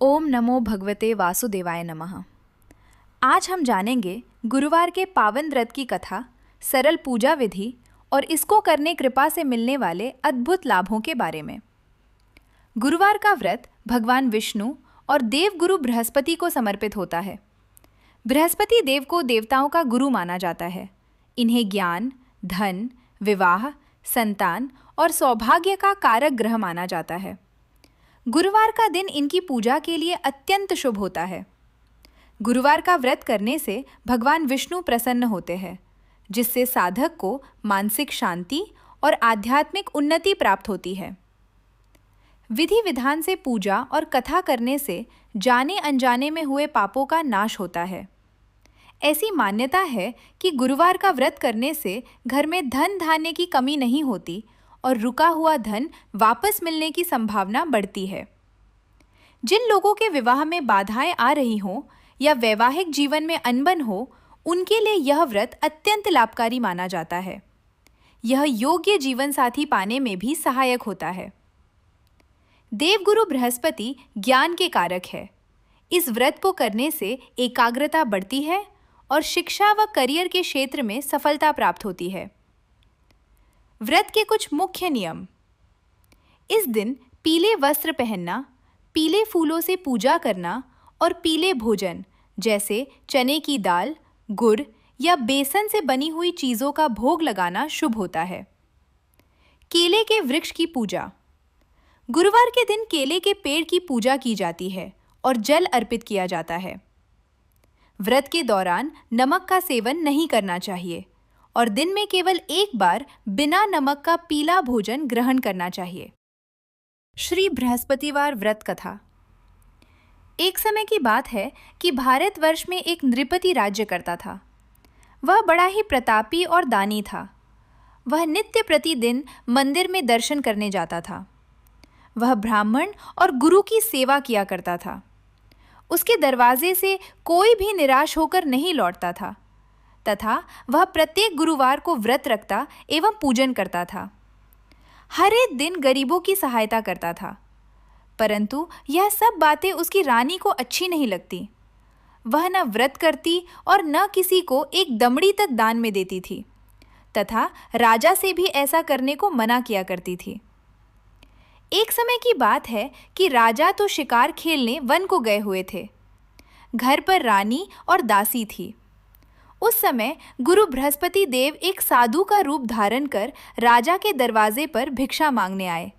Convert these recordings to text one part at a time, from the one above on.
ओम नमो भगवते वासुदेवाय नमः। आज हम जानेंगे गुरुवार के पावन व्रत की कथा, सरल पूजा विधि और इसको करने कृपा से मिलने वाले अद्भुत लाभों के बारे में। गुरुवार का व्रत भगवान विष्णु और देवगुरु बृहस्पति को समर्पित होता है। बृहस्पति देव को देवताओं का गुरु माना जाता है। इन्हें ज्ञान, धन, विवाह, संतान और सौभाग्य का कारक ग्रह माना जाता है। गुरुवार का दिन इनकी पूजा के लिए अत्यंत शुभ होता है। गुरुवार का व्रत करने से भगवान विष्णु प्रसन्न होते हैं, जिससे साधक को मानसिक शांति और आध्यात्मिक उन्नति प्राप्त होती है। विधि विधान से पूजा और कथा करने से जाने अनजाने में हुए पापों का नाश होता है। ऐसी मान्यता है कि गुरुवार का व्रत करने से घर में धन धान्य की कमी नहीं होती और रुका हुआ धन वापस मिलने की संभावना बढ़ती है। जिन लोगों के विवाह में बाधाएं आ रही हों या वैवाहिक जीवन में अनबन हो, उनके लिए यह व्रत अत्यंत लाभकारी माना जाता है। यह योग्य जीवन साथी पाने में भी सहायक होता है। देवगुरु बृहस्पति ज्ञान के कारक है। इस व्रत को करने से एकाग्रता बढ़ती है और शिक्षा व करियर के क्षेत्र में सफलता प्राप्त होती है। व्रत के कुछ मुख्य नियम। इस दिन पीले वस्त्र पहनना, पीले फूलों से पूजा करना और पीले भोजन जैसे चने की दाल, गुड़ या बेसन से बनी हुई चीज़ों का भोग लगाना शुभ होता है। केले के वृक्ष की पूजा। गुरुवार के दिन केले के पेड़ की पूजा की जाती है और जल अर्पित किया जाता है। व्रत के दौरान नमक का सेवन नहीं करना चाहिए और दिन में केवल एक बार बिना नमक का पीला भोजन ग्रहण करना चाहिए। श्री बृहस्पतिवार व्रत कथा। एक समय की बात है कि भारतवर्ष में एक नृपति राज्य करता था। वह बड़ा ही प्रतापी और दानी था। वह नित्य प्रतिदिन मंदिर में दर्शन करने जाता था। वह ब्राह्मण और गुरु की सेवा किया करता था। उसके दरवाजे से कोई भी निराश होकर नहीं लौटता था तथा वह प्रत्येक गुरुवार को व्रत रखता एवं पूजन करता था। हर एक दिन गरीबों की सहायता करता था, परंतु यह सब बातें उसकी रानी को अच्छी नहीं लगती। वह न व्रत करती और न किसी को एक दमड़ी तक दान में देती थी तथा राजा से भी ऐसा करने को मना किया करती थी। एक समय की बात है कि राजा तो शिकार खेलने वन को गए हुए थे। घर पर रानी और दासी थी। उस समय गुरु बृहस्पति देव एक साधु का रूप धारण कर राजा के दरवाजे पर भिक्षा मांगने आए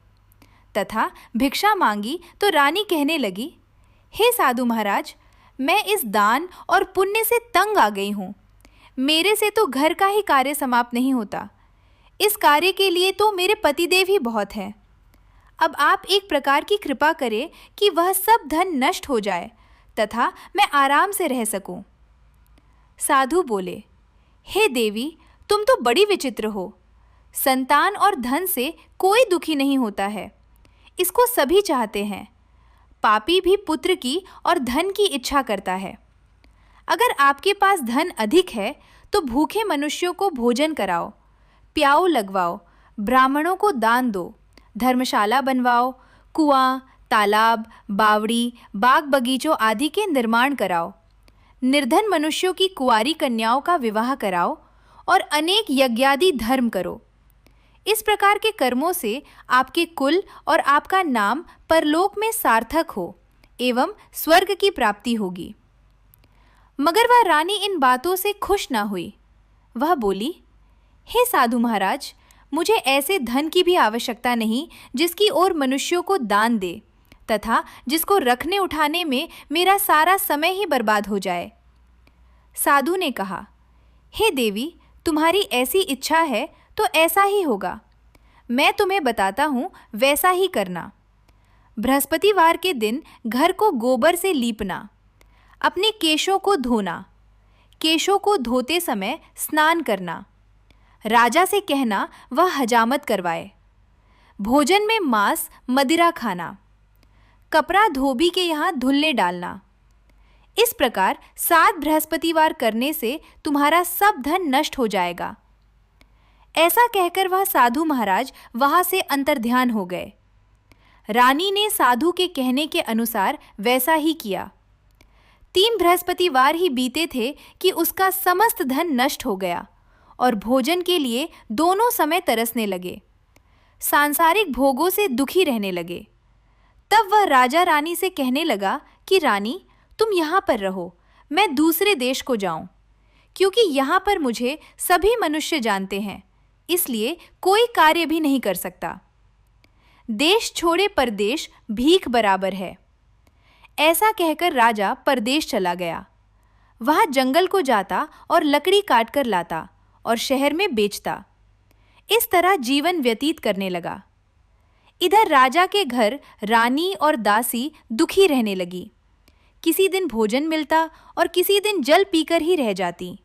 तथा भिक्षा मांगी तो रानी कहने लगी, हे साधु महाराज, मैं इस दान और पुण्य से तंग आ गई हूँ। मेरे से तो घर का ही कार्य समाप्त नहीं होता। इस कार्य के लिए तो मेरे पतिदेव ही बहुत हैं। अब आप एक प्रकार की कृपा करें कि वह सब धन नष्ट हो जाए तथा मैं आराम से रह सकूं। साधु बोले, हे देवी, तुम तो बड़ी विचित्र हो। संतान और धन से कोई दुखी नहीं होता है, इसको सभी चाहते हैं। पापी भी पुत्र की और धन की इच्छा करता है। अगर आपके पास धन अधिक है तो भूखे मनुष्यों को भोजन कराओ, प्याऊ लगवाओ, ब्राह्मणों को दान दो, धर्मशाला बनवाओ, कुआं, तालाब, बावड़ी, बाग बगीचों आदि के निर्माण कराओ, निर्धन मनुष्यों की कुंवारी कन्याओं का विवाह कराओ और अनेक यज्ञादि धर्म करो। इस प्रकार के कर्मों से आपके कुल और आपका नाम परलोक में सार्थक हो एवं स्वर्ग की प्राप्ति होगी। मगर वह रानी इन बातों से खुश न हुई। वह बोली, हे साधु महाराज, मुझे ऐसे धन की भी आवश्यकता नहीं जिसकी ओर मनुष्यों को दान दे तथा जिसको रखने उठाने में मेरा सारा समय ही बर्बाद हो जाए। साधु ने कहा, हे देवी, तुम्हारी ऐसी इच्छा है तो ऐसा ही होगा। मैं तुम्हें बताता हूँ, वैसा ही करना। बृहस्पतिवार के दिन घर को गोबर से लीपना, अपने केशों को धोना, केशों को धोते समय स्नान करना, राजा से कहना वह हजामत करवाए, भोजन में मांस मदिरा खाना, कपड़ा धोबी के यहाँ धुलने डालना। इस प्रकार 7 बृहस्पतिवार करने से तुम्हारा सब धन नष्ट हो जाएगा। ऐसा कहकर वह साधु महाराज वहां से अंतर्ध्यान हो गए। रानी ने साधु के कहने के अनुसार वैसा ही किया। 3 बृहस्पतिवार ही बीते थे कि उसका समस्त धन नष्ट हो गया और भोजन के लिए दोनों समय तरसने लगे। सांसारिक भोगों से दुखी रहने लगे। तब वह राजा रानी से कहने लगा कि रानी, तुम यहाँ पर रहो, मैं दूसरे देश को जाऊं, क्योंकि यहाँ पर मुझे सभी मनुष्य जानते हैं, इसलिए कोई कार्य भी नहीं कर सकता। देश छोड़े परदेश भीख बराबर है। ऐसा कहकर राजा परदेश चला गया। वहाँ जंगल को जाता और लकड़ी काट कर लाता और शहर में बेचता। इस तरह जीवन व्यतीत करने लगा। इधर राजा के घर रानी और दासी दुखी रहने लगी। किसी दिन भोजन मिलता और किसी दिन जल पीकर ही रह जाती।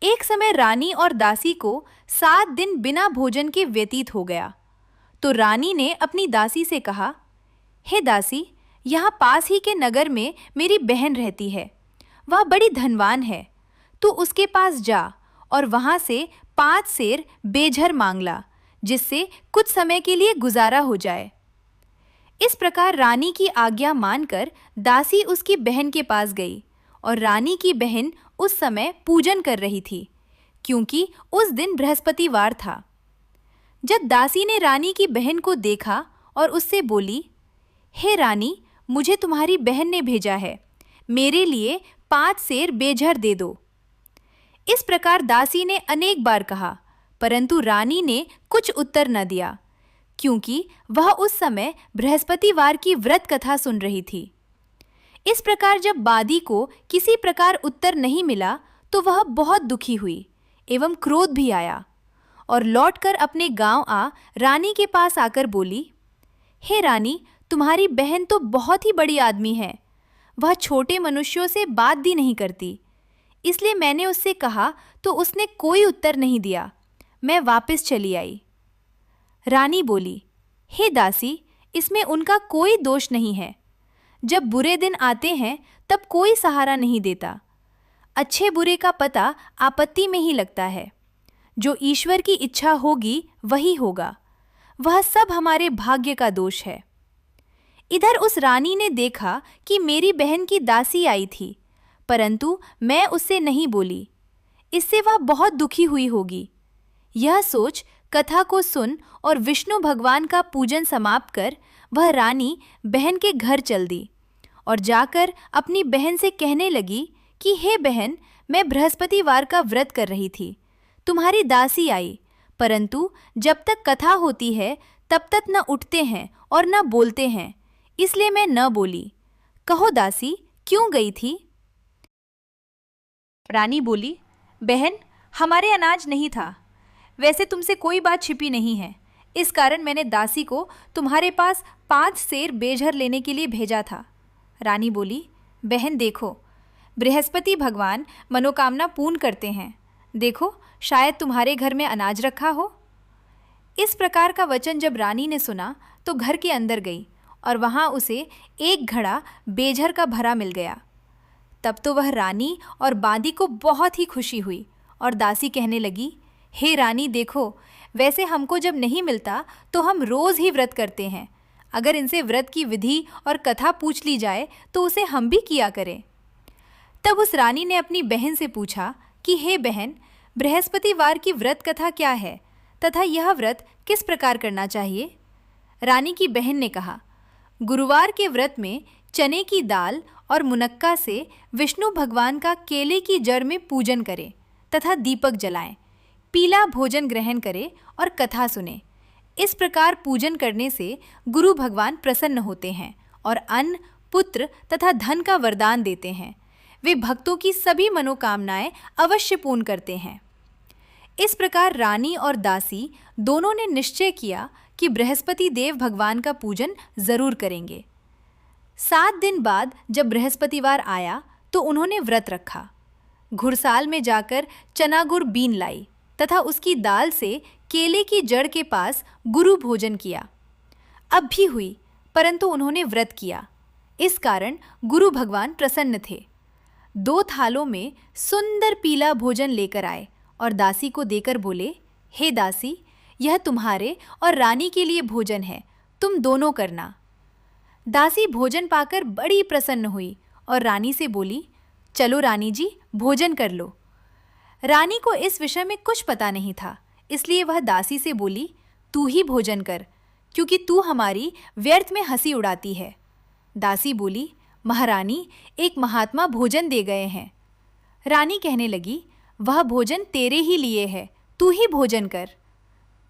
एक समय रानी और दासी को 7 दिन बिना भोजन के व्यतीत हो गया। तो रानी ने अपनी दासी से कहा, हे दासी, यहाँ पास ही के नगर में मेरी बहन रहती है। वह बड़ी धनवान है। तू उसके पास जा और वहाँ से 5 सेर बेझर मांग ला, जिससे कुछ समय के लिए गुजारा हो जाए। इस प्रकार रानी की आज्ञा मानकर दासी उसकी बहन के पास गई और रानी की बहन उस समय पूजन कर रही थी, क्योंकि उस दिन बृहस्पतिवार था। जब दासी ने रानी की बहन को देखा और उससे बोली, हे रानी, मुझे तुम्हारी बहन ने भेजा है, मेरे लिए 5 सेर बेझर दे दो। इस प्रकार दासी ने अनेक बार कहा, परंतु रानी ने कुछ उत्तर न दिया, क्योंकि वह उस समय बृहस्पतिवार की व्रत कथा सुन रही थी। इस प्रकार जब बादी को किसी प्रकार उत्तर नहीं मिला तो वह बहुत दुखी हुई एवं क्रोध भी आया और लौटकर अपने गांव आ रानी के पास आकर बोली, हे रानी, तुम्हारी बहन तो बहुत ही बड़ी आदमी है। वह छोटे मनुष्यों से बात भी नहीं करती, इसलिए मैंने उससे कहा तो उसने कोई उत्तर नहीं दिया। मैं वापस चली आई। रानी बोली, हे दासी, इसमें उनका कोई दोष नहीं है। जब बुरे दिन आते हैं तब कोई सहारा नहीं देता। अच्छे बुरे का पता आपत्ति में ही लगता है। जो ईश्वर की इच्छा होगी वही होगा। वह सब हमारे भाग्य का दोष है। इधर उस रानी ने देखा कि मेरी बहन की दासी आई थी, परंतु मैं उससे नहीं बोली। इससे वह बहुत दुखी हुई होगी। यह सोच कथा को सुन और विष्णु भगवान का पूजन समाप्त कर वह रानी बहन के घर चल दी और जाकर अपनी बहन से कहने लगी कि हे बहन, मैं बृहस्पतिवार का व्रत कर रही थी। तुम्हारी दासी आई, परंतु जब तक कथा होती है तब तक न उठते हैं और न बोलते हैं, इसलिए मैं न बोली। कहो दासी, क्यों गई थी? रानी बोली, बहन, हमारे अनाज नहीं था। वैसे तुमसे कोई बात छिपी नहीं है, इस कारण मैंने दासी को तुम्हारे पास 5 सेर बेझर लेने के लिए भेजा था। रानी बोली, बहन देखो, बृहस्पति भगवान मनोकामना पूर्ण करते हैं। देखो, शायद तुम्हारे घर में अनाज रखा हो। इस प्रकार का वचन जब रानी ने सुना तो घर के अंदर गई और वहाँ उसे 1 घड़ा बेझर का भरा मिल गया। तब तो वह रानी और बादी को बहुत ही खुशी हुई और दासी कहने लगी, हे रानी देखो, वैसे हमको जब नहीं मिलता तो हम रोज़ ही व्रत करते हैं। अगर इनसे व्रत की विधि और कथा पूछ ली जाए तो उसे हम भी किया करें। तब उस रानी ने अपनी बहन से पूछा कि हे बहन, बृहस्पतिवार की व्रत कथा क्या है तथा यह व्रत किस प्रकार करना चाहिए? रानी की बहन ने कहा, गुरुवार के व्रत में चने की दाल और मुनक्का से विष्णु भगवान का केले की जड़ में पूजन करें तथा दीपक जलाएं, पीला भोजन ग्रहण करें और कथा सुने। इस प्रकार पूजन करने से गुरु भगवान प्रसन्न होते हैं और अन्न, पुत्र तथा धन का वरदान देते हैं। वे भक्तों की सभी मनोकामनाएं अवश्य पूर्ण करते हैं। इस प्रकार रानी और दासी दोनों ने निश्चय किया कि बृहस्पति देव भगवान का पूजन जरूर करेंगे। 7 दिन बाद जब बृहस्पतिवार आया तो उन्होंने व्रत रखा। घुड़साल में जाकर चना गुड़ बीन लाई तथा उसकी दाल से केले की जड़ के पास गुरु भोजन किया। अब भी हुई, परंतु उन्होंने व्रत किया। इस कारण गुरु भगवान प्रसन्न थे। 2 थालों में सुंदर पीला भोजन लेकर आए और दासी को देकर बोले, हे दासी, यह तुम्हारे और रानी के लिए भोजन है, तुम दोनों करना। दासी भोजन पाकर बड़ी प्रसन्न हुई और रानी से बोली, चलो रानी जी, भोजन कर लो। रानी को इस विषय में कुछ पता नहीं था, इसलिए वह दासी से बोली, तू ही भोजन कर, क्योंकि तू हमारी व्यर्थ में हंसी उड़ाती है। दासी बोली, महारानी, एक महात्मा भोजन दे गए हैं। रानी कहने लगी, वह भोजन तेरे ही लिए है, तू ही भोजन कर।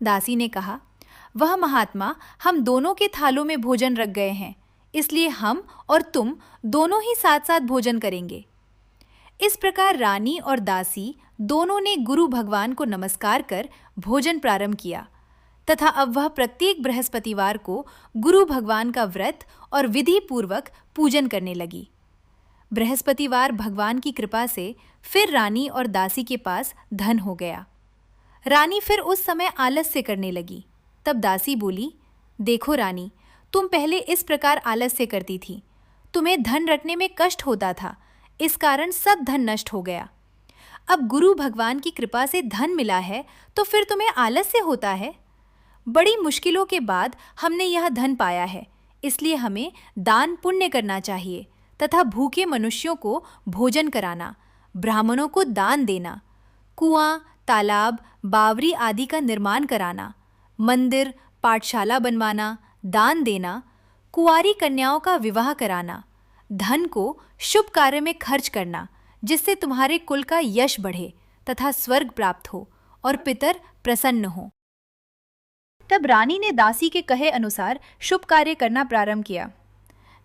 दासी ने कहा, वह महात्मा हम दोनों के थालों में भोजन रख गए हैं, इसलिए हम और तुम दोनों ही साथ साथ भोजन करेंगे। इस प्रकार रानी और दासी दोनों ने गुरु भगवान को नमस्कार कर भोजन प्रारंभ किया तथा अब वह प्रत्येक बृहस्पतिवार को गुरु भगवान का व्रत और विधि पूर्वक पूजन करने लगी। बृहस्पतिवार भगवान की कृपा से फिर रानी और दासी के पास धन हो गया। रानी फिर उस समय आलस्य करने लगी। तब दासी बोली, देखो रानी, तुम पहले इस प्रकार आलस्य करती थी, तुम्हें धन रखने में कष्ट होता था, इस कारण सब धन नष्ट हो गया। अब गुरु भगवान की कृपा से धन मिला है तो फिर तुम्हें आलस्य होता है। बड़ी मुश्किलों के बाद हमने यह धन पाया है, इसलिए हमें दान पुण्य करना चाहिए तथा भूखे मनुष्यों को भोजन कराना, ब्राह्मणों को दान देना, कुआं, तालाब, बावरी आदि का निर्माण कराना, मंदिर, पाठशाला बनवाना, दान देना, कुंवारी कन्याओं का विवाह कराना, धन को शुभ कार्य में खर्च करना, जिससे तुम्हारे कुल का यश बढ़े तथा स्वर्ग प्राप्त हो और पितर प्रसन्न हो। तब रानी ने दासी के कहे अनुसार शुभ कार्य करना प्रारंभ किया,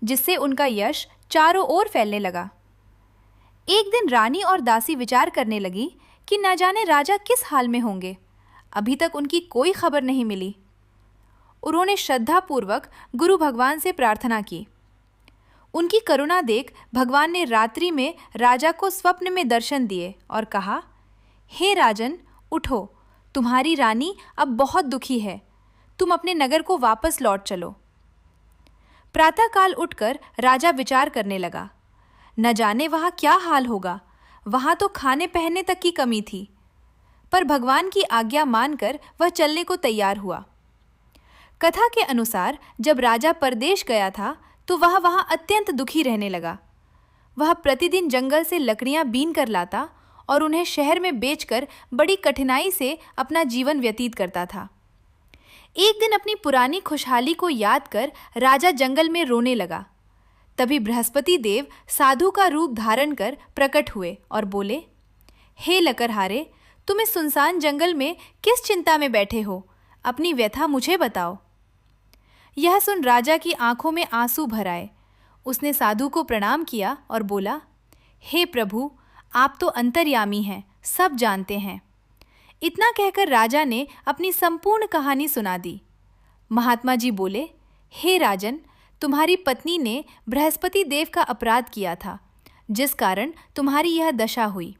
जिससे उनका यश चारों ओर फैलने लगा। एक दिन रानी और दासी विचार करने लगी कि न जाने राजा किस हाल में होंगे, अभी तक उनकी कोई खबर नहीं मिली। उन्होंने श्रद्धापूर्वक गुरु भगवान से प्रार्थना की। उनकी करुणा देख भगवान ने रात्रि में राजा को स्वप्न में दर्शन दिए और कहा, हे राजन, उठो, तुम्हारी रानी अब बहुत दुखी है, तुम अपने नगर को वापस लौट चलो। प्रातःकाल उठकर राजा विचार करने लगा, न जाने वहाँ क्या हाल होगा, वहाँ तो खाने पहनने तक की कमी थी। पर भगवान की आज्ञा मानकर वह चलने को तैयार हुआ। कथा के अनुसार जब राजा परदेश गया था तो वह वहाँ अत्यंत दुखी रहने लगा। वह प्रतिदिन जंगल से लकड़ियाँ बीन कर लाता और उन्हें शहर में बेचकर बड़ी कठिनाई से अपना जीवन व्यतीत करता था। एक दिन अपनी पुरानी खुशहाली को याद कर राजा जंगल में रोने लगा। तभी बृहस्पति देव साधु का रूप धारण कर प्रकट हुए और बोले, हे लकड़हारे, तुम इस सुनसान जंगल में किस चिंता में बैठे हो? अपनी व्यथा मुझे बताओ। यह सुन राजा की आंखों में आंसू भर आए। उसने साधु को प्रणाम किया और बोला, हे प्रभु, आप तो अंतर्यामी हैं, सब जानते हैं। इतना कहकर राजा ने अपनी संपूर्ण कहानी सुना दी। महात्मा जी बोले, हे राजन, तुम्हारी पत्नी ने बृहस्पति देव का अपराध किया था, जिस कारण तुम्हारी यह दशा हुई।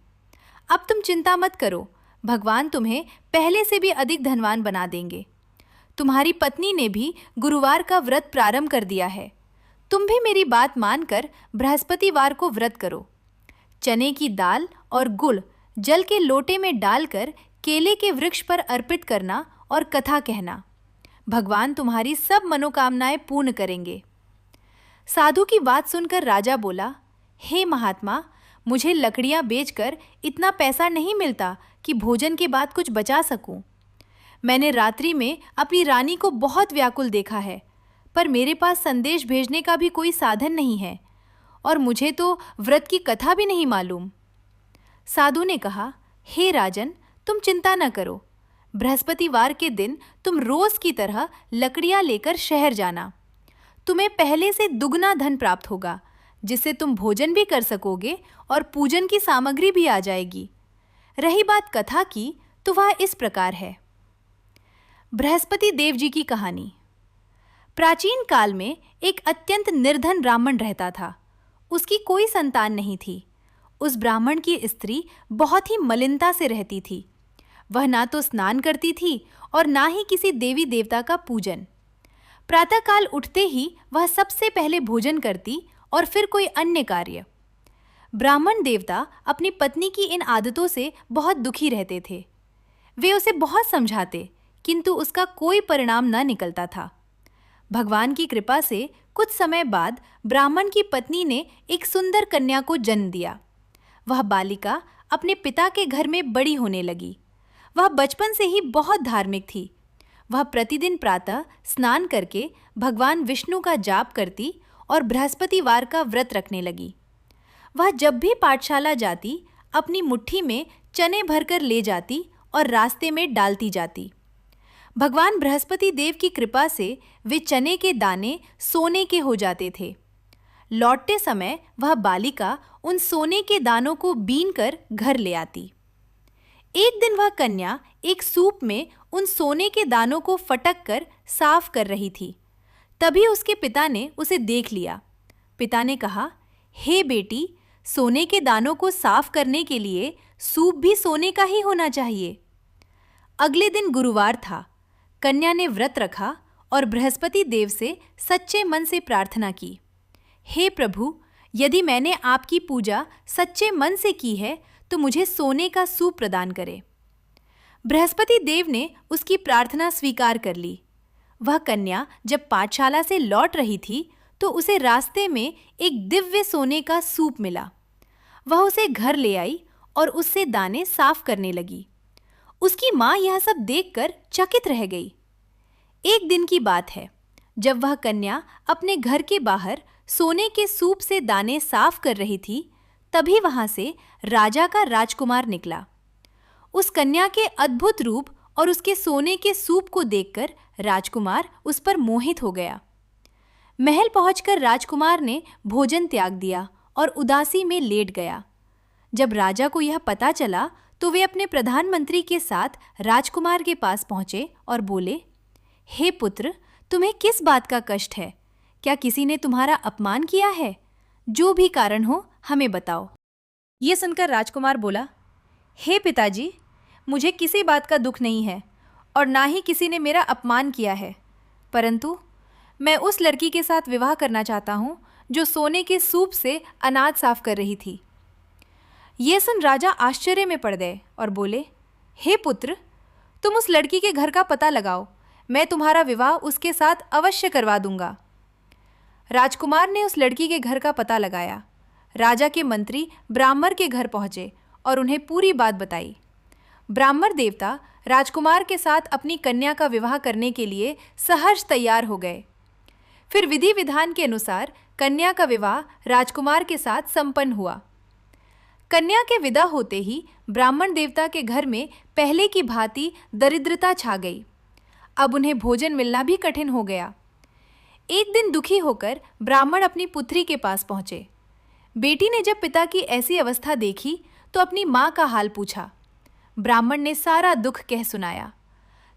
अब तुम चिंता मत करो, भगवान तुम्हें पहले से भी अधिक धनवान बना देंगे। तुम्हारी पत्नी ने भी गुरुवार का व्रत प्रारंभ कर दिया है। तुम भी मेरी बात मानकर बृहस्पतिवार को व्रत करो। चने की दाल और गुड़ जल के लोटे में डालकर केले के वृक्ष पर अर्पित करना और कथा कहना। भगवान तुम्हारी सब मनोकामनाएं पूर्ण करेंगे। साधु की बात सुनकर राजा बोला, हे महात्मा, मुझे लकड़ियां बेचकर इतना पैसा नहीं मिलता कि भोजन के बाद कुछ बचा सकूं। मैंने रात्रि में अपनी रानी को बहुत व्याकुल देखा है, पर मेरे पास संदेश भेजने का भी कोई साधन नहीं है और मुझे तो व्रत की कथा भी नहीं मालूम। साधु ने कहा, हे राजन, तुम चिंता न करो। बृहस्पतिवार के दिन तुम रोज की तरह लकड़ियां लेकर शहर जाना। तुम्हें पहले से दुगना धन प्राप्त होगा, जिससे तुम भोजन भी कर सकोगे और पूजन की सामग्री भी आ जाएगी। रही बात कथा की, तो वह इस प्रकार है। बृहस्पति देव जी की कहानी। प्राचीन काल में एक अत्यंत निर्धन ब्राह्मण रहता था। उसकी कोई संतान नहीं थी। उस ब्राह्मण की स्त्री बहुत ही मलिनता से रहती थी। वह ना तो स्नान करती थी और ना ही किसी देवी देवता का पूजन। प्रातःकाल उठते ही वह सबसे पहले भोजन करती और फिर कोई अन्य कार्य। ब्राह्मण देवता अपनी पत्नी की इन आदतों से बहुत दुखी रहते थे। वे उसे बहुत समझाते, किंतु उसका कोई परिणाम न निकलता था। भगवान की कृपा से कुछ समय बाद ब्राह्मण की पत्नी ने एक सुंदर कन्या को जन्म दिया। वह बालिका अपने पिता के घर में बड़ी होने लगी। वह बचपन से ही बहुत धार्मिक थी। वह प्रतिदिन प्रातः स्नान करके भगवान विष्णु का जाप करती और बृहस्पतिवार का व्रत रखने लगी। वह जब भी पाठशाला जाती, अपनी मुट्ठी में चने भरकर ले जाती और रास्ते में डालती जाती। भगवान बृहस्पति देव की कृपा से वे चने के दाने सोने के हो जाते थे। लौटते समय वह बालिका उन सोने के दानों को बीन कर घर ले आती। एक दिन वह कन्या एक सूप में उन सोने के दानों को फटक कर साफ कर रही थी। तभी उसके पिता ने उसे देख लिया। पिता ने कहा, हे बेटी, सोने के दानों को साफ करने के लिए सूप भी सोने का ही होना चाहिए। अगले दिन गुरुवार था। कन्या ने व्रत रखा और बृहस्पति देव से सच्चे मन से प्रार्थना की, हे प्रभु, यदि मैंने आपकी पूजा सच्चे मन से की है तो मुझे सोने का सूप प्रदान करें। बृहस्पति देव ने उसकी प्रार्थना स्वीकार कर ली। वह कन्या जब पाठशाला से लौट रही थी तो उसे रास्ते में एक दिव्य सोने का सूप मिला। वह उसे घर ले आई और उससे दाने साफ करने लगी। उसकी माँ यह सब देखकर चकित रह गई। एक दिन की बात है, जब वह कन्या अपने घर के बाहर सोने के सूप से दाने साफ कर रही थी, तभी वहां से राजा का राजकुमार निकला। उस कन्या के अद्भुत रूप और उसके सोने के सूप को देखकर राजकुमार उस पर मोहित हो गया। महल पहुंचकर राजकुमार ने भोजन त्याग दिया और उदासी में लेट गया। जब राजा को यह पता चला तो वे अपने प्रधानमंत्री के साथ राजकुमार के पास पहुंचे और बोले, हे पुत्र, तुम्हें किस बात का कष्ट है? क्या किसी ने तुम्हारा अपमान किया है? जो भी कारण हो हमें बताओ। ये सुनकर राजकुमार बोला, हे पिताजी, मुझे किसी बात का दुख नहीं है और ना ही किसी ने मेरा अपमान किया है, परंतु मैं उस लड़की के साथ विवाह करना चाहता हूँ जो सोने के सूप से अनाज साफ कर रही थी। ये सुन राजा आश्चर्य में पड़ गए और बोले, हे पुत्र, तुम उस लड़की के घर का पता लगाओ, मैं तुम्हारा विवाह उसके साथ अवश्य करवा दूंगा। राजकुमार ने उस लड़की के घर का पता लगाया। राजा के मंत्री ब्राह्मण के घर पहुंचे और उन्हें पूरी बात बताई। ब्राह्मण देवता राजकुमार के साथ अपनी कन्या का विवाह करने के लिए सहर्ष तैयार हो गए। फिर विधि विधान के अनुसार कन्या का विवाह राजकुमार के साथ संपन्न हुआ। कन्या के विदा होते ही ब्राह्मण देवता के घर में पहले की भांति दरिद्रता छा गई। अब उन्हें भोजन मिलना भी कठिन हो गया। एक दिन दुखी होकर ब्राह्मण अपनी पुत्री के पास पहुंचे। बेटी ने जब पिता की ऐसी अवस्था देखी तो अपनी माँ का हाल पूछा। ब्राह्मण ने सारा दुख कह सुनाया।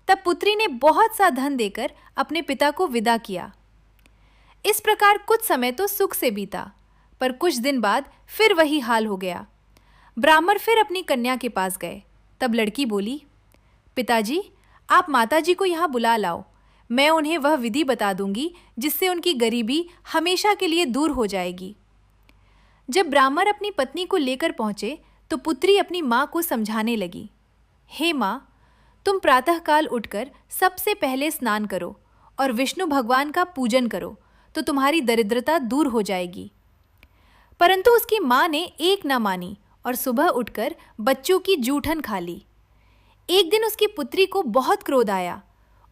तब पुत्री ने बहुत सा धन देकर अपने पिता को विदा किया। इस प्रकार कुछ समय तो सुख से बीता, पर कुछ दिन बाद फिर वही हाल हो गया। ब्राह्मण फिर अपनी कन्या के पास गए। तब लड़की बोली, पिताजी, आप माताजी को यहाँ बुला लाओ, मैं उन्हें वह विधि बता दूंगी जिससे उनकी गरीबी हमेशा के लिए दूर हो जाएगी। जब ब्राह्मण अपनी पत्नी को लेकर पहुंचे तो पुत्री अपनी माँ को समझाने लगी, हे माँ, तुम प्रातःकाल उठकर सबसे पहले स्नान करो और विष्णु भगवान का पूजन करो तो तुम्हारी दरिद्रता दूर हो जाएगी। परंतु उसकी माँ ने एक न मानी और सुबह उठकर बच्चों की जूठन खा ली। एक दिन उसकी पुत्री को बहुत क्रोध आया।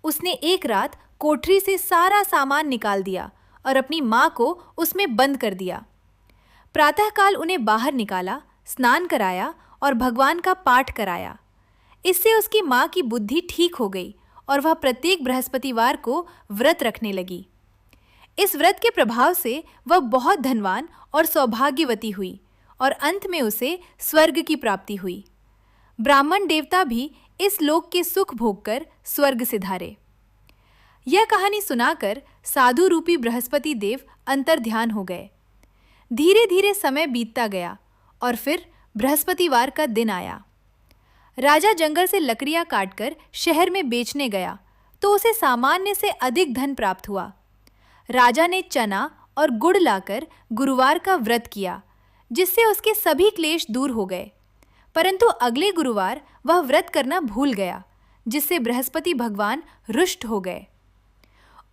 उसने एक रात कोठरी से सारा सामान निकाल दिया और अपनी माँ को उसमें बंद कर दिया। प्रातःकाल उन्हें बाहर निकाला, स्नान कराया और भगवान का पाठ कराया। इससे उसकी माँ की बुद्धि ठीक हो गई और वह प्रत्येक बृहस्पतिवार को व्रत रखने लगी। इस व्रत के प्रभाव से वह बहुत धनवान और सौभाग्यवती हुई और अंत में उसे स्वर्ग की प्राप्ति हुई। ब्राह्मण देवता भी इस लोक के सुख भोगकर स्वर्ग सिधारे। यह कहानी सुनाकर साधु रूपी बृहस्पति देव अंतर्ध्यान हो गए। धीरे धीरे समय बीतता गया और फिर बृहस्पतिवार का दिन आया। राजा जंगल से लकड़ियां काटकर शहर में बेचने गया तो उसे सामान्य से अधिक धन प्राप्त हुआ। राजा ने चना और गुड़ लाकर गुरुवार का व्रत किया, जिससे उसके सभी क्लेश दूर हो गए। परंतु अगले गुरुवार वह व्रत करना भूल गया, जिससे बृहस्पति भगवान रुष्ट हो गए।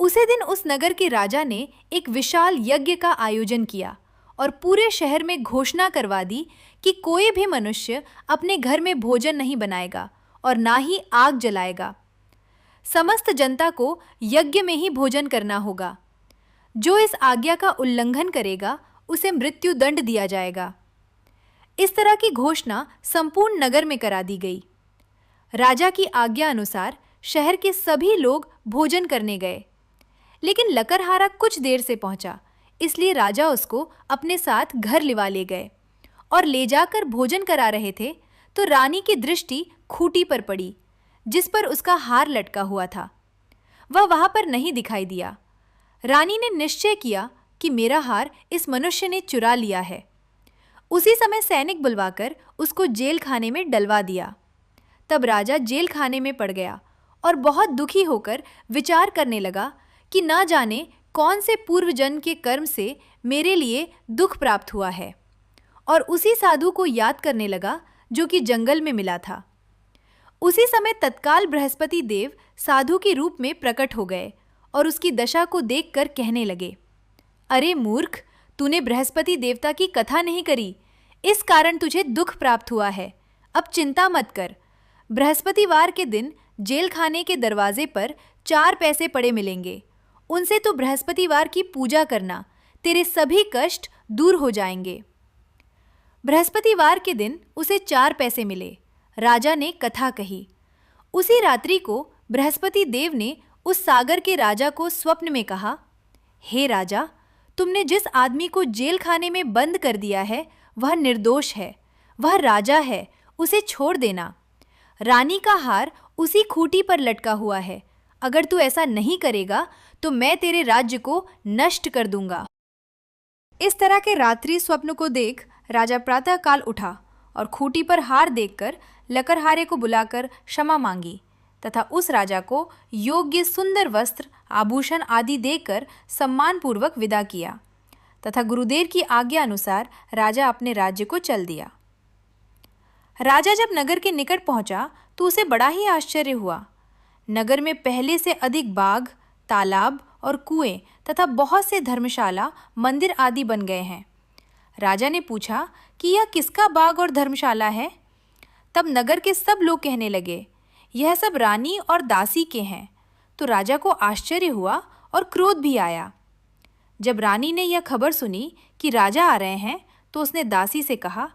उसी दिन उस नगर के राजा ने एक विशाल यज्ञ का आयोजन किया और पूरे शहर में घोषणा करवा दी कि कोई भी मनुष्य अपने घर में भोजन नहीं बनाएगा और ना ही आग जलाएगा। समस्त जनता को यज्ञ में ही भोजन करना होगा। जो इस आज्ञा का उल्लंघन करेगा उसे मृत्यु दंड दिया जाएगा। इस तरह की घोषणा संपूर्ण नगर में करा दी गई। राजा की आज्ञा अनुसार शहर के सभी लोग भोजन करने गए, लेकिन लकड़हारा कुछ देर से पहुंचा, इसलिए राजा उसको अपने साथ घर लिवा ले गए और ले जाकर भोजन करा रहे थे तो रानी की दृष्टि खूंटी पर पड़ी जिस पर उसका हार लटका हुआ था। वह वहां पर नहीं दिखाई दिया। रानी ने निश्चय किया कि मेरा हार इस मनुष्य ने चुरा लिया है। उसी समय सैनिक बुलवाकर उसको जेल खाने में डलवा दिया। तब राजा जेल खाने में पड़ गया और बहुत दुखी होकर विचार करने लगा कि ना जाने कौन से पूर्व जन्म के कर्म से मेरे लिए दुख प्राप्त हुआ है, और उसी साधु को याद करने लगा जो कि जंगल में मिला था। उसी समय तत्काल बृहस्पति देव साधु के रूप में प्रकट हो गए और उसकी दशा को देखकर कहने लगे, अरे मूर्ख, तूने बृहस्पति देवता की कथा नहीं करी, इस कारण तुझे दुख प्राप्त हुआ है। अब चिंता मत कर। बृहस्पतिवार के दिन जेल खाने के दरवाजे पर 4 पैसे पड़े मिलेंगे। उनसे तो बृहस्पतिवार की पूजा करना, तेरे सभी कष्ट दूर हो जाएंगे। बृहस्पतिवार के दिन उसे 4 पैसे मिले। राजा ने कथा कही। उसी रात्रि को बृहस्पति देव ने उस सागर के राजा को स्वप्न में कहा, हे राजा, तुमने जिस आदमी को जेल खाने में बंद कर दिया है वह निर्दोष है, वह राजा है, उसे छोड़ देना। रानी का हार उसी खूंटी पर लटका हुआ है। अगर तू ऐसा नहीं करेगा तो मैं तेरे राज्य को नष्ट कर दूंगा। इस तरह के रात्रि स्वप्न को देख राजा प्रातःकाल उठा और खूंटी पर हार देखकर लकड़हारे को बुलाकर क्षमा मांगी तथा उस राजा को योग्य सुंदर वस्त्र, आभूषण आदि देकर सम्मानपूर्वक विदा किया तथा गुरुदेव की आज्ञा अनुसार राजा अपने राज्य को चल दिया। राजा जब नगर के निकट पहुंचा तो उसे बड़ा ही आश्चर्य हुआ। नगर में पहले से अधिक बाग, तालाब और कुएं तथा बहुत से धर्मशाला, मंदिर आदि बन गए हैं। राजा ने पूछा कि यह किसका बाग और धर्मशाला है? तब नगर के सब लोग कहने लगे, यह सब रानी और दासी के हैं। तो राजा को आश्चर्य हुआ और क्रोध भी आया। जब रानी ने यह खबर सुनी कि राजा आ रहे हैं तो उसने दासी से कहा,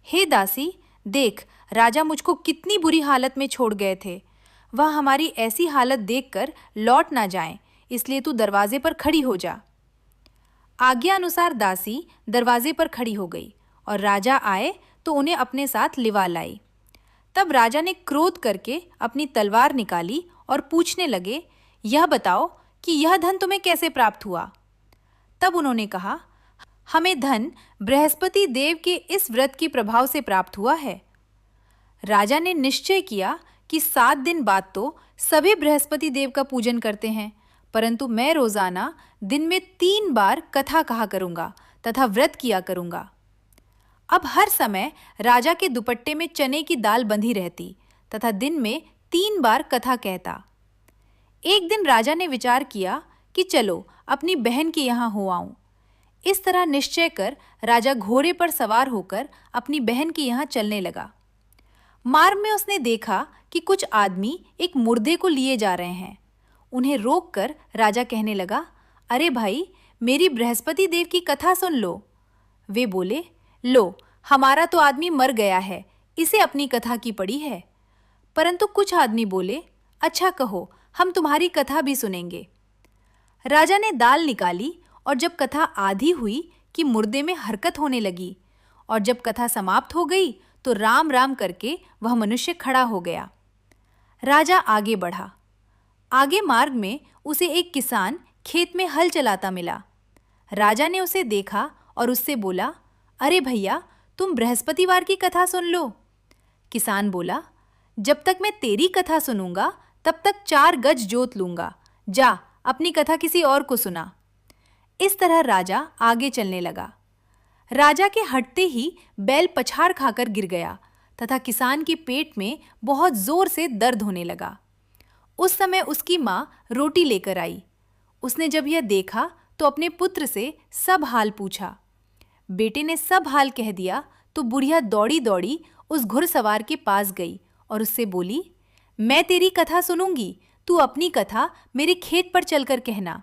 हे दासी, देख, राजा मुझको कितनी बुरी हालत में छोड़ गए थे। वह हमारी ऐसी हालत देखकर लौट ना जाएं, इसलिए तू दरवाजे पर खड़ी हो जा। आज्ञा अनुसार दासी दरवाजे पर खड़ी हो गई और राजा आए तो उन्हें अपने साथ लिवा लाई। तब राजा ने क्रोध करके अपनी तलवार निकाली और पूछने लगे, यह बताओ कि यह धन तुम्हें कैसे प्राप्त हुआ? तब उन्होंने कहा, हमें धन बृहस्पति देव के इस व्रत के प्रभाव से प्राप्त हुआ है। राजा ने निश्चय किया कि 7 दिन बाद तो सभी बृहस्पति देव का पूजन करते हैं, परंतु मैं रोजाना दिन में 3 बार कथा कहा करूंगा तथा व्रत किया करूंगा। अब हर समय राजा के दुपट्टे में चने की दाल बंधी रहती तथा दिन में 3 बार कथा कहता। एक दिन राजा ने विचार किया कि चलो अपनी बहन के यहाँ हो आऊं। इस तरह निश्चय कर राजा घोड़े पर सवार होकर अपनी बहन के यहाँ चलने लगा। मार्ग में उसने देखा कि कुछ आदमी एक मुर्दे को लिए जा रहे हैं। उन्हें रोककर राजा कहने लगा, अरे भाई, मेरी बृहस्पति देव की कथा सुन लो। वे बोले, लो, हमारा तो आदमी मर गया है, इसे अपनी कथा की पड़ी है। परंतु कुछ आदमी बोले, अच्छा कहो, हम तुम्हारी कथा भी सुनेंगे। राजा ने दाल निकाली और जब कथा आधी हुई कि मुर्दे में हरकत होने लगी, और जब कथा समाप्त हो गई तो राम राम करके वह मनुष्य खड़ा हो गया। राजा आगे बढ़ा। आगे मार्ग में उसे एक किसान खेत में हल चलाता मिला। राजा ने उसे देखा और उससे बोला, अरे भैया, तुम बृहस्पतिवार की कथा सुन लो। किसान बोला, जब तक मैं तेरी कथा सुनूंगा तब तक 4 गज जोत लूंगा। जा, अपनी कथा किसी और को सुना। इस तरह राजा आगे चलने लगा। राजा के हटते ही बैल पछाड़ खाकर गिर गया तथा किसान के पेट में बहुत जोर से दर्द होने लगा। उस समय उसकी माँ रोटी लेकर आई। उसने जब यह देखा तो अपने पुत्र से सब हाल पूछा। बेटे ने सब हाल कह दिया तो बुढ़िया दौड़ी दौड़ी उस घुड़सवार के पास गई और उससे बोली, मैं तेरी कथा सुनूंगी, तू अपनी कथा मेरे खेत पर चलकर कहना।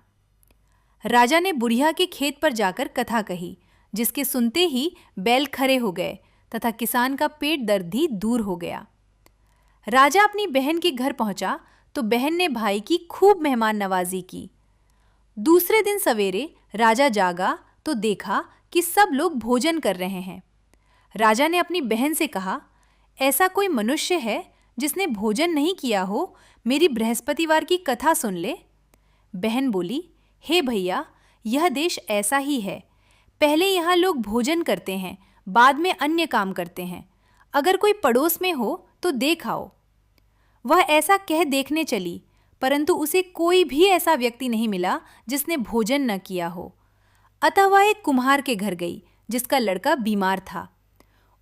राजा ने बुढ़िया के खेत पर जाकर कथा कही, जिसके सुनते ही बैल खड़े हो गए तथा किसान का पेट दर्द भी दूर हो गया। राजा अपनी बहन के घर पहुंचा तो बहन ने भाई की खूब मेहमान नवाजी की। दूसरे दिन सवेरे राजा जागा तो देखा कि सब लोग भोजन कर रहे हैं। राजा ने अपनी बहन से कहा, ऐसा कोई मनुष्य है जिसने भोजन नहीं किया हो, मेरी बृहस्पतिवार की कथा सुन ले। बहन बोली, हे भैया, यह देश ऐसा ही है। पहले यहाँ लोग भोजन करते हैं, बाद में अन्य काम करते हैं। अगर कोई पड़ोस में हो तो देख आओ। वह ऐसा कह देखने चली, परंतु उसे कोई भी ऐसा व्यक्ति नहीं मिला जिसने भोजन न किया हो। अतः वह एक कुम्हार के घर गई जिसका लड़का बीमार था।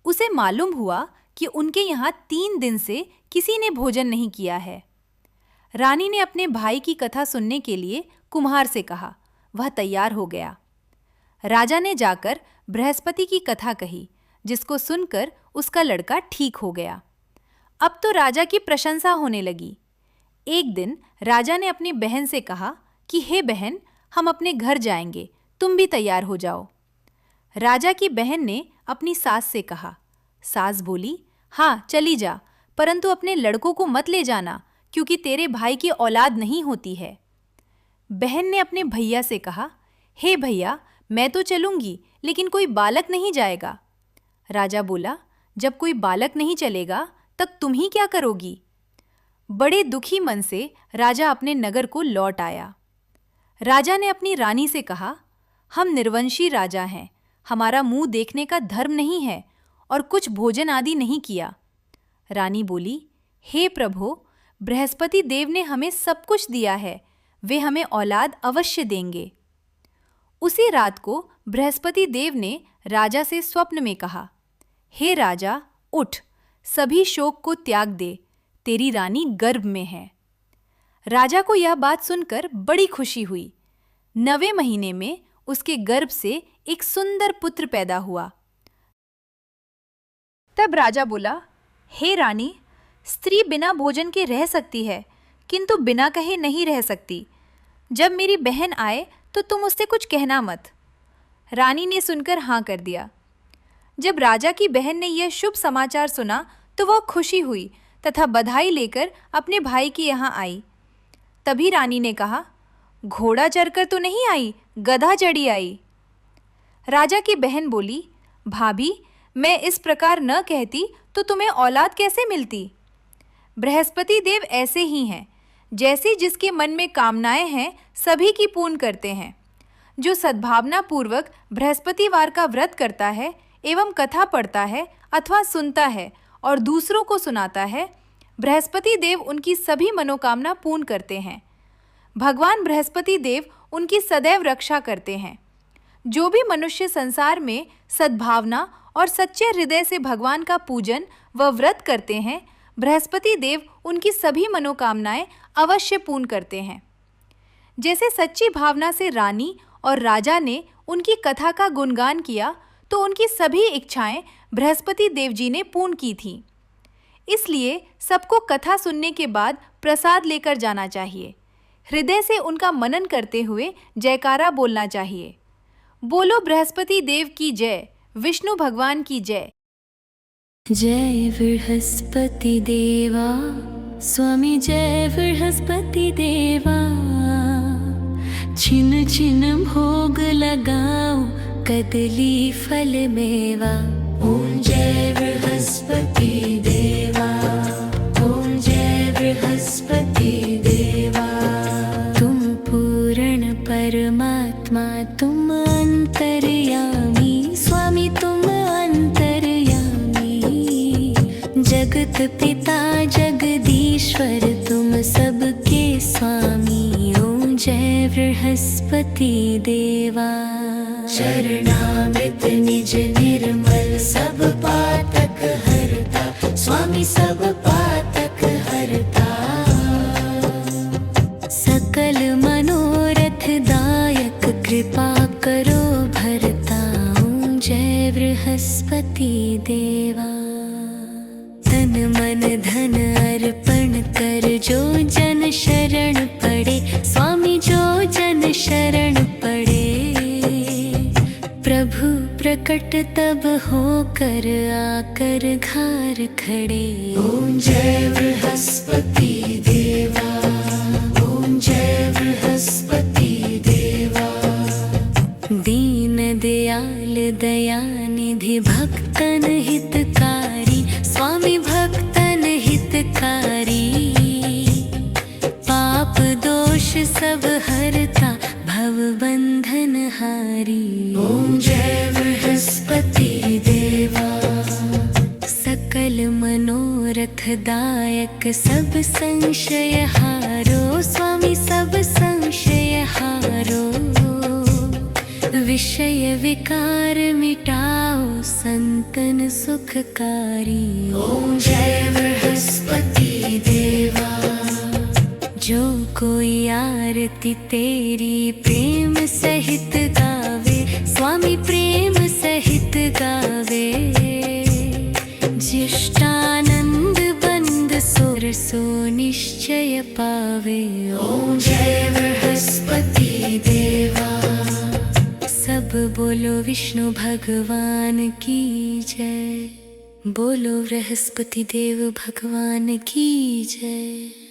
उसे मालूम हुआ कि उनके यहाँ 3 दिन से किसी ने भोजन नहीं किया है। रानी ने अपने भाई की कथा सुनने के लिए कुम्हार से कहा। वह तैयार हो गया। राजा ने जाकर बृहस्पति की कथा कही, जिसको सुनकर उसका लड़का ठीक हो गया। अब तो राजा की प्रशंसा होने लगी। एक दिन राजा ने अपनी बहन से कहा कि हे बहन, हम अपने घर जाएंगे, तुम भी तैयार हो जाओ। राजा की बहन ने अपनी सास से कहा। सास बोली, हाँ चली जा, परंतु अपने लड़कों को मत ले जाना, क्योंकि तेरे भाई की औलाद नहीं होती है। बहन ने अपने भैया से कहा, हे भैया, मैं तो चलूंगी, लेकिन कोई बालक नहीं जाएगा। राजा बोला, जब कोई बालक नहीं चलेगा तब तुम ही क्या करोगी? बड़े दुखी मन से राजा अपने नगर को लौट आया। राजा ने अपनी रानी से कहा, हम निर्वंशी राजा हैं, हमारा मुंह देखने का धर्म नहीं है और कुछ भोजन आदि नहीं किया। रानी बोली, हे प्रभु, बृहस्पति देव ने हमें सब कुछ दिया है, वे हमें औलाद अवश्य देंगे। उसी रात को बृहस्पति देव ने राजा से स्वप्न में कहा, हे राजा, उठ, सभी शोक को त्याग दे, तेरी रानी गर्भ में है। राजा को यह बात सुनकर बड़ी खुशी हुई। 9वें महीने में उसके गर्भ से एक सुंदर पुत्र पैदा हुआ। तब राजा बोला, हे रानी, स्त्री बिना भोजन के रह सकती है, किंतु बिना कहे नहीं रह सकती। जब मेरी बहन आए तो तुम उससे कुछ कहना मत। रानी ने सुनकर हाँ कर दिया। जब राजा की बहन ने यह शुभ समाचार सुना तो वह खुशी हुई तथा बधाई लेकर अपने भाई के यहाँ आई। तभी रानी ने कहा, घोड़ा चढ़कर तो नहीं आई, गधा चढ़ी आई। राजा की बहन बोली, भाभी, मैं इस प्रकार न कहती तो तुम्हें औलाद कैसे मिलती? बृहस्पति देव ऐसे ही हैं, जैसी जिसके मन में कामनाएं हैं सभी की पूर्ण करते हैं। जो सद्भावना पूर्वक बृहस्पतिवार का व्रत करता है एवं कथा पढ़ता है अथवा सुनता है और दूसरों को सुनाता है, बृहस्पति देव उनकी सभी मनोकामना पूर्ण करते हैं। भगवान बृहस्पति देव उनकी सदैव रक्षा करते हैं। जो भी मनुष्य संसार में सद्भावना और सच्चे हृदय से भगवान का पूजन व व्रत करते हैं, बृहस्पति देव उनकी सभी मनोकामनाएं अवश्य पूर्ण करते हैं। जैसे सच्ची भावना से रानी और राजा ने उनकी कथा का गुणगान किया तो उनकी सभी इच्छाएं बृहस्पति देव जी ने पूर्ण की थीं। इसलिए सबको कथा सुनने के बाद प्रसाद लेकर जाना चाहिए। हृदय से उनका मनन करते हुए जयकारा बोलना चाहिए। बोलो बृहस्पति देव की जय, विष्णु भगवान की जय। जय बृहस्पति देवा, स्वामी जय बृहस्पति देवा। छिन छिन भोग लगाओ, कदली फल मेवा। ओम जय बृहस्पति देवा, ओम जय बृहस्पति देवा। तुम पूर्ण परमात्मा, तुम अंतर्यामी, स्वामी तुम अंतर्यामी। जगत पिता जगदीश्वर, तुम सबके स्वामी। ओम जय बृहस्पति देवा। चरणामृत निज निर्मल, सब पातक हरता, स्वामी सब पातक हरता। सकल मनोरथ बृहस्पति देवा। तन मन धन अर्पण कर जो जन शरण पड़े, स्वामी जो जन शरण पड़े। प्रभु प्रकट तब होकर आकर घार खड़े। ओम जय बृहस्पति देवा, ओम जय बृहस्पति देवा। दीन दयाल दयानिधि भक्तन हितकारी, स्वामी भक्तन हितकारी। पाप दोष सब हरता, भव बंधन हारी। ओम जय बृहस्पति देवा। सकल मनोरथ दायक सब संशय हारो, स्वामी सब संशय हारो। विषय विकार मिटाओ, संतन सुखकारी। ओम जय बृहस्पति देवा। जो कोई आरती तेरी प्रेम सहित गावे, स्वामी प्रेम सहित गावे। जिष्टानंद बंद सुर सो निश्चय पावे। ओम जय बृहस्पति देवा। सब बोलो विष्णु भगवान की जय, बोलो बृहस्पति देव भगवान की जय।